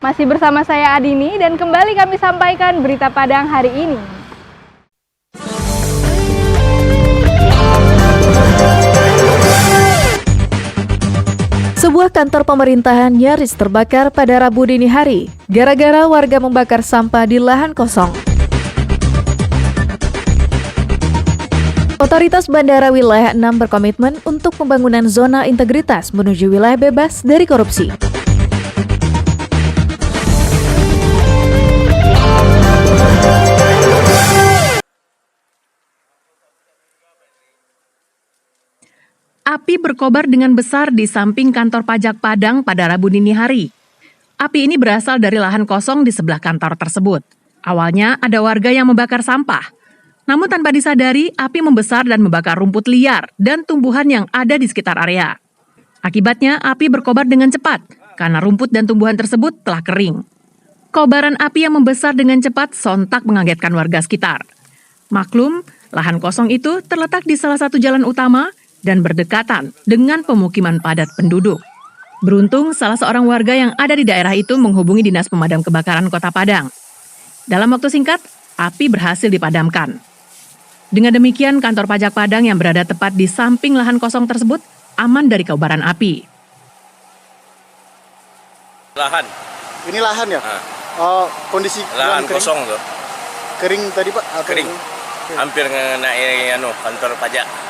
Masih bersama saya Adini dan kembali kami sampaikan berita Padang hari ini. Sebuah kantor pemerintahan nyaris terbakar pada Rabu dini hari, gara-gara warga membakar sampah di lahan kosong. Otoritas Bandara Wilayah 6 berkomitmen untuk pembangunan zona integritas menuju wilayah bebas dari korupsi. Api berkobar dengan besar di samping kantor pajak Padang pada Rabu dini hari. Api ini berasal dari lahan kosong di sebelah kantor tersebut. Awalnya ada warga yang membakar sampah. Namun tanpa disadari, api membesar dan membakar rumput liar dan tumbuhan yang ada di sekitar area. Akibatnya, api berkobar dengan cepat karena rumput dan tumbuhan tersebut telah kering. Kobaran api yang membesar dengan cepat sontak mengagetkan warga sekitar. Maklum, lahan kosong itu terletak di salah satu jalan utama dan berdekatan dengan pemukiman padat penduduk. Beruntung, salah seorang warga yang ada di daerah itu menghubungi Dinas Pemadam Kebakaran Kota Padang. Dalam waktu singkat, api berhasil dipadamkan. Dengan demikian, kantor pajak Padang yang berada tepat di samping lahan kosong tersebut aman dari kobaran api. Lahan. Ini lahan ya? Kondisi Lahan kosong tuh. Kering tadi Pak? Atau Kering. Hampir ngenai kantor pajak.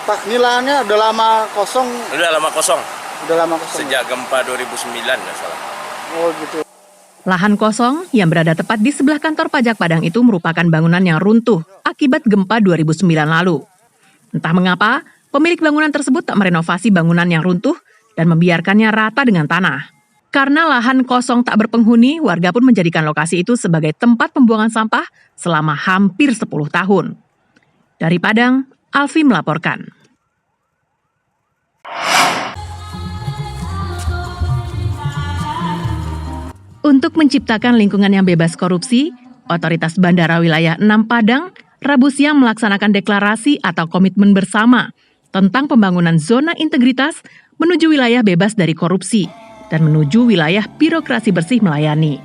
Pak, ini lahannya udah lama kosong? Udah lama kosong. Udah lama kosong. Sejak gempa 2009 nggak salah. Oh gitu. Lahan kosong yang berada tepat di sebelah kantor pajak Padang itu merupakan bangunan yang runtuh akibat gempa 2009 lalu. Entah mengapa, pemilik bangunan tersebut tak merenovasi bangunan yang runtuh dan membiarkannya rata dengan tanah. Karena lahan kosong tak berpenghuni, warga pun menjadikan lokasi itu sebagai tempat pembuangan sampah selama hampir 10 tahun. Dari Padang, Alfi melaporkan. Untuk menciptakan lingkungan yang bebas korupsi, Otoritas Bandara Wilayah 6 Padang Rabu siang melaksanakan deklarasi atau komitmen bersama tentang pembangunan zona integritas menuju wilayah bebas dari korupsi dan menuju wilayah birokrasi bersih melayani.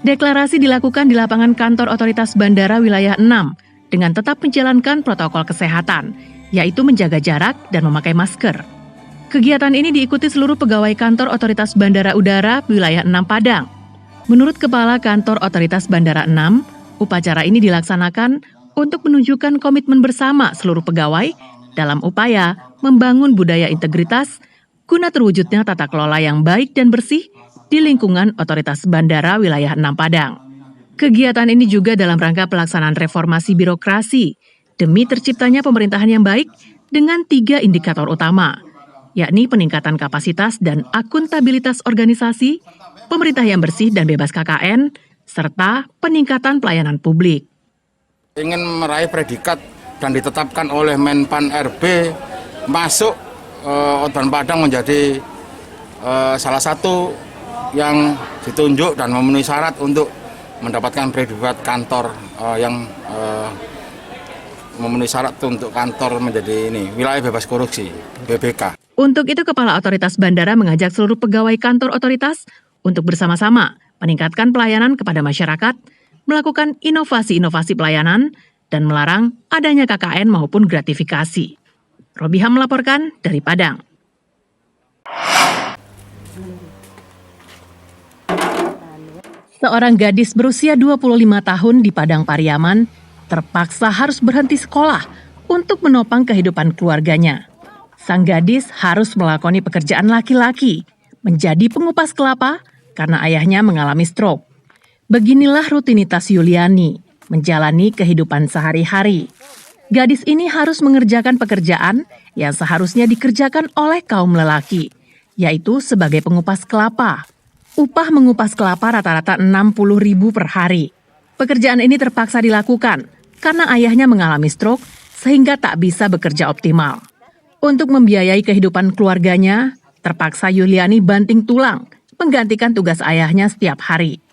Deklarasi dilakukan di lapangan kantor Otoritas Bandara Wilayah 6 dengan tetap menjalankan protokol kesehatan, yaitu menjaga jarak dan memakai masker. Kegiatan ini diikuti seluruh pegawai kantor Otoritas Bandara Udara Wilayah 6 Padang. Menurut Kepala Kantor Otoritas Bandara 6, upacara ini dilaksanakan untuk menunjukkan komitmen bersama seluruh pegawai dalam upaya membangun budaya integritas guna terwujudnya tata kelola yang baik dan bersih di lingkungan Otoritas Bandara Wilayah 6 Padang. Kegiatan ini juga dalam rangka pelaksanaan reformasi birokrasi demi terciptanya pemerintahan yang baik dengan 3 indikator utama, yakni peningkatan kapasitas dan akuntabilitas organisasi, pemerintah yang bersih dan bebas KKN, serta peningkatan pelayanan publik. Ingin meraih predikat dan ditetapkan oleh Menpan RB masuk Odan Padang menjadi salah satu yang ditunjuk dan memenuhi syarat untuk mendapatkan predikat kantor yang memenuhi syarat untuk kantor menjadi wilayah bebas korupsi, BBK. Untuk itu, Kepala Otoritas Bandara mengajak seluruh pegawai kantor otoritas untuk bersama-sama meningkatkan pelayanan kepada masyarakat, melakukan inovasi-inovasi pelayanan, dan melarang adanya KKN maupun gratifikasi. Robiham melaporkan dari Padang. Seorang gadis berusia 25 tahun di Padang Pariaman terpaksa harus berhenti sekolah untuk menopang kehidupan keluarganya. Sang gadis harus melakoni pekerjaan laki-laki, menjadi pengupas kelapa karena ayahnya mengalami stroke. Beginilah rutinitas Yuliani menjalani kehidupan sehari-hari. Gadis ini harus mengerjakan pekerjaan yang seharusnya dikerjakan oleh kaum lelaki, yaitu sebagai pengupas kelapa. Upah mengupas kelapa rata-rata 60.000 per hari. Pekerjaan ini terpaksa dilakukan karena ayahnya mengalami stroke sehingga tak bisa bekerja optimal. Untuk membiayai kehidupan keluarganya, terpaksa Yuliani banting tulang menggantikan tugas ayahnya setiap hari.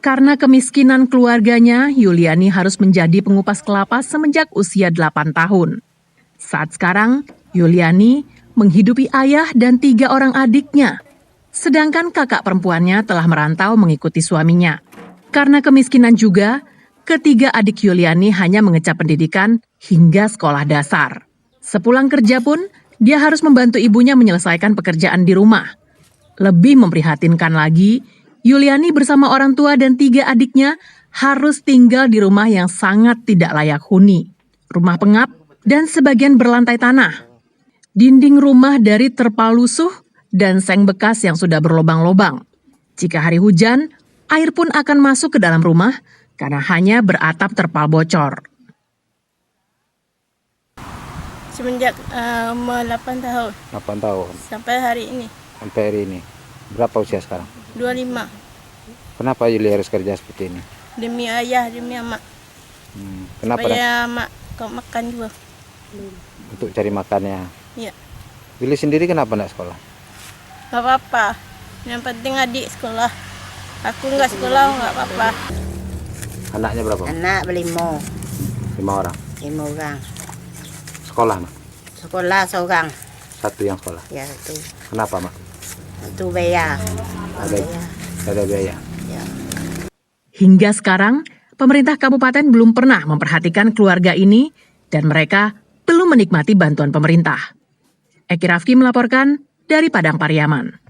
Karena kemiskinan keluarganya, Yuliani harus menjadi pengupas kelapa semenjak usia 8 tahun. Saat sekarang, Yuliani menghidupi ayah dan 3 orang adiknya. Sedangkan kakak perempuannya telah merantau mengikuti suaminya. Karena kemiskinan juga, ketiga adik Yuliani hanya mengecap pendidikan hingga sekolah dasar. Sepulang kerja pun, dia harus membantu ibunya menyelesaikan pekerjaan di rumah. Lebih memprihatinkan lagi, Yuliani bersama orang tua dan 3 adiknya harus tinggal di rumah yang sangat tidak layak huni. Rumah pengap dan sebagian berlantai tanah. Dinding rumah dari terpal lusuh dan seng bekas yang sudah berlobang-lobang. Jika hari hujan, air pun akan masuk ke dalam rumah karena hanya beratap terpal bocor. Semenjak umur 8 tahun 8 tahun sampai hari ini, sampai hari ini. Berapa usia sekarang? 25. Kenapa Yuli harus kerja seperti ini? Demi ayah, demi emak. Kenapa? Supaya emak kau makan juga. Untuk cari makannya. Iya. Yuli sendiri kenapa enggak sekolah? Gak apa-apa. Yang penting adik sekolah. Aku nggak sekolah nggak apa-apa. Anaknya berapa? Anak berlima, 5 orang. 5 orang. Sekolah, Mak? Sekolah seorang. Satu yang sekolah. Ya itu. Kenapa, Mak? Itu bayar. Ada biaya. Ya. Hingga sekarang, pemerintah kabupaten belum pernah memperhatikan keluarga ini dan mereka belum menikmati bantuan pemerintah. Eki Rafki melaporkan dari Padang Pariaman.